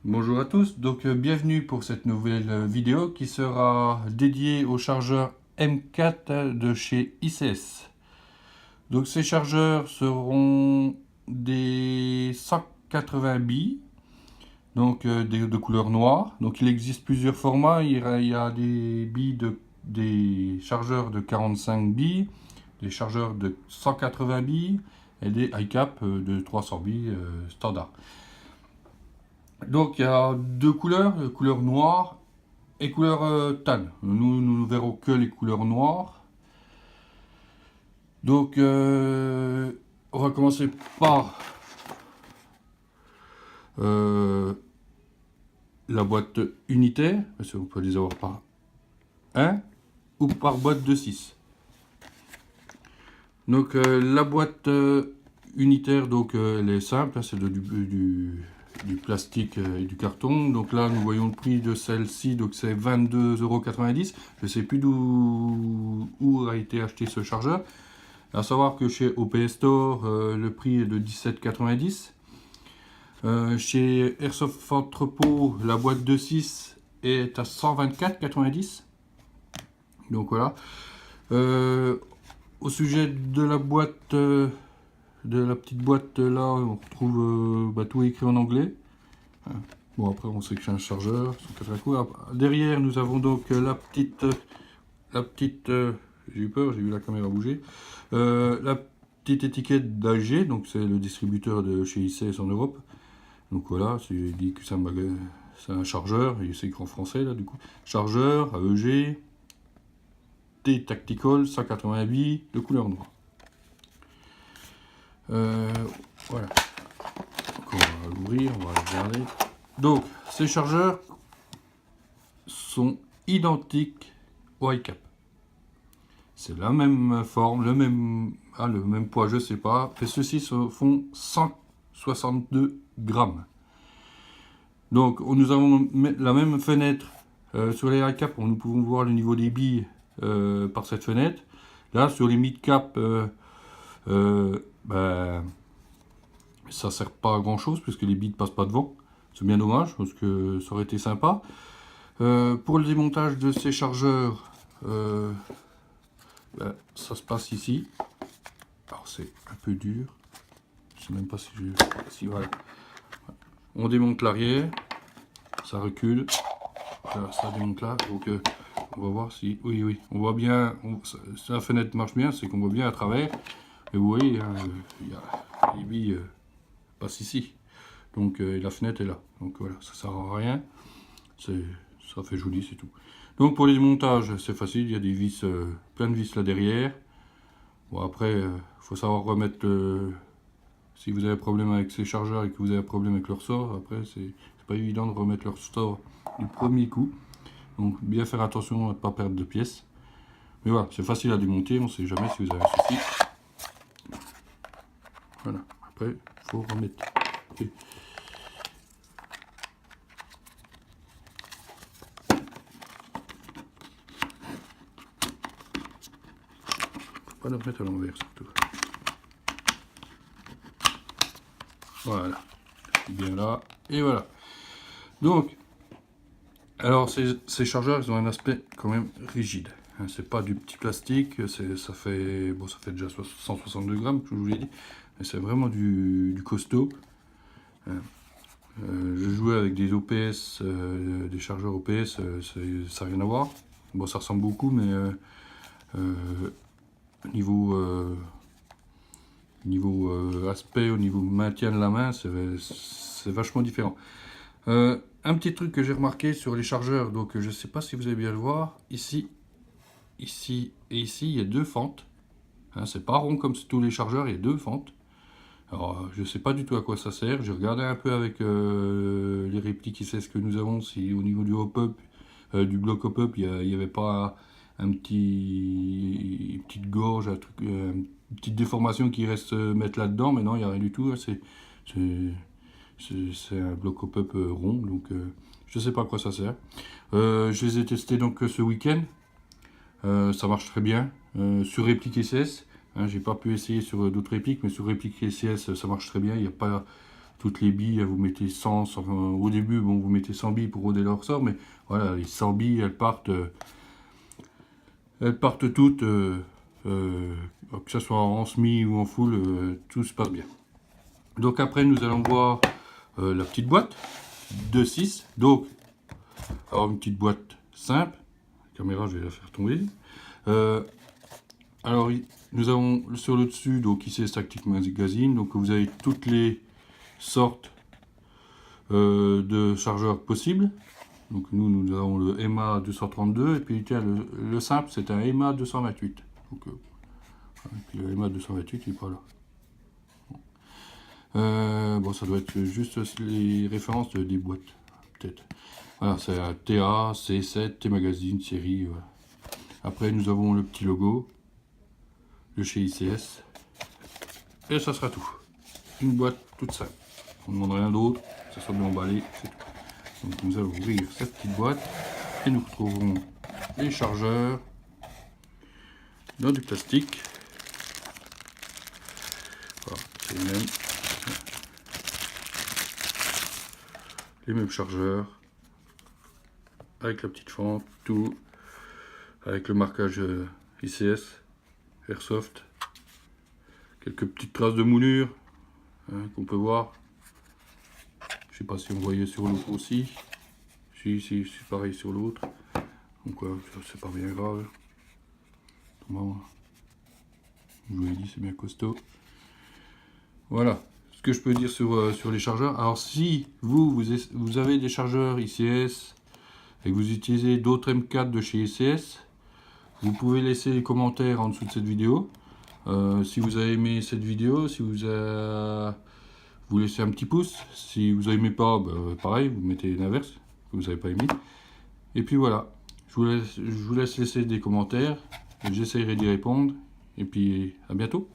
Bonjour à tous, bienvenue pour cette nouvelle vidéo qui sera dédiée au chargeur M4 de chez ICS. Donc ces chargeurs seront des 180 billes, de couleur noire. Donc il existe plusieurs formats, il y a des chargeurs de 45 billes, des chargeurs de 180 billes et des iCap de 300 billes standard. Donc il y a deux couleurs, couleur noire et couleur tan. Nous ne verrons que les couleurs noires. On va commencer par euh, la boîte unitaire, parce qu'on peut les avoir par 1 ou par boîte de 6. Donc la boîte unitaire, elle est simple, c'est du plastique et du carton. Donc là, nous voyons le prix de celle-ci, donc c'est 22,90 €. Je ne sais plus où a été acheté ce chargeur. À savoir que chez OPS Store, le prix est de 17,90 €. Chez Airsoft Entrepôt, la boîte de 6 est à 124,90 €. Donc voilà. Au sujet de la boîte, de la petite boîte là, on retrouve tout écrit en anglais. Bon, après on sait que c'est un chargeur. Derrière, nous avons donc la petite, j'ai eu peur, j'ai vu la caméra bouger. La petite étiquette d'AG, donc c'est le distributeur de chez ICS en Europe. Donc voilà, il dit que c'est un chargeur, et c'est écrit en français là du coup. Chargeur, AEG, Tactical 180 billes de couleur noire. Voilà. Donc on va l'ouvrir, on va regarder. Donc ces chargeurs sont identiques au iCap. C'est la même forme, le même poids, je sais pas. Et ceux-ci font 162 grammes. Donc nous avons la même fenêtre sur les iCap, nous pouvons voir le niveau des billes par cette fenêtre. Là sur les mid-cap, ça sert pas à grand chose puisque les billes ne passent pas devant. C'est bien dommage parce que ça aurait été sympa. Pour le démontage de ces chargeurs, ça se passe ici. Alors c'est un peu dur. Je sais même pas si voilà. On démonte l'arrière, ça recule, ça démonte là. Donc on va voir si oui, on voit bien. Si la fenêtre marche bien, c'est qu'on voit bien à travers. Et vous voyez, hein, les billes passent ici. Donc la fenêtre est là. Donc voilà, ça sert à rien. Ça fait joli, c'est tout. Donc pour les démontages, c'est facile. Il y a des vis, plein de vis là derrière. Bon après, faut savoir remettre. Si vous avez un problème avec ces chargeurs et que vous avez un problème avec leur ressort, après c'est pas évident de remettre leur ressort du premier coup. Donc bien faire attention à ne pas perdre de pièces. Mais voilà, c'est facile à démonter, on ne sait jamais si vous avez un souci. Voilà, après il faut remettre. Okay. Pas le remettre à l'envers surtout. Voilà, bien là, et voilà. Donc, alors ces chargeurs, ils ont un aspect quand même rigide. Hein, c'est pas du petit plastique, ça fait déjà 162 grammes, que je vous l'ai dit, mais c'est vraiment du costaud. Je jouais avec des OPS, des chargeurs OPS, ça n'a rien à voir. Bon, ça ressemble beaucoup, mais niveau aspect, au niveau maintien de la main, c'est vachement différent. Un petit truc que j'ai remarqué sur les chargeurs, donc je ne sais pas si vous allez bien le voir, ici et ici, il y a deux fentes. Hein, c'est pas rond comme tous les chargeurs, il y a deux fentes. Alors je ne sais pas du tout à quoi ça sert. J'ai regardé un peu avec les répliques ICS que nous avons, si au niveau du hop-up, du bloc hop-up, il n'y avait pas une petite gorge, une petite déformation qui reste mettre là-dedans, mais non, il n'y a rien du tout. Hein, c'est un bloc hop-up rond, donc je ne sais pas à quoi ça sert. Je les ai testés donc ce week-end. Ça marche très bien. Sur réplique ICS, hein, j'ai pas pu essayer sur d'autres répliques, mais sur réplique ICS, ça marche très bien. Il n'y a pas toutes les billes, vous mettez 100, enfin, au début, bon, vous mettez 100 billes pour roder le ressort, mais voilà, les 100 billes, elles partent toutes, que ce soit en semi ou en full, tout se passe bien. Donc après, nous allons voir la petite boîte de 6. Donc, alors une petite boîte simple. La caméra, je vais la faire tomber. Alors, nous avons sur le dessus, donc ici, Tactic Magazine. Donc, vous avez toutes les sortes de chargeurs possibles. Donc, nous avons le EMA 232. Et puis, tiens, le simple, c'est un EMA 228. Donc, et puis le EMA 228, il n'est pas là. Bon, ça doit être juste les références des boîtes, peut-être. Voilà, c'est un TA, C7, T-Magazine, série. Voilà. Après, nous avons le petit logo de chez ICS. Et ça sera tout. Une boîte toute simple. On ne demande rien d'autre, ça soit bien emballé, c'est tout. Donc, nous allons ouvrir cette petite boîte et nous retrouverons les chargeurs dans du plastique. Voilà, c'est les mêmes chargeurs avec la petite fente, tout avec le marquage ICS, Airsoft, quelques petites traces de moulure qu'on peut voir. Je sais pas si on voyait sur l'autre aussi. Si, c'est pareil sur l'autre. Donc c'est pas bien grave. Bon, je vous l'ai dit, c'est bien costaud. Voilà ce que je peux dire sur les chargeurs. Alors si vous avez des chargeurs ICS et que vous utilisez d'autres M4 de chez ICS, vous pouvez laisser les commentaires en dessous de cette vidéo. Si vous avez aimé cette vidéo, si vous laissez un petit pouce. Si vous n'aimez pas, pareil, vous mettez l'inverse, que vous n'avez pas aimé. Et puis voilà, je vous laisse laisser des commentaires. J'essaierai d'y répondre. Et puis à bientôt.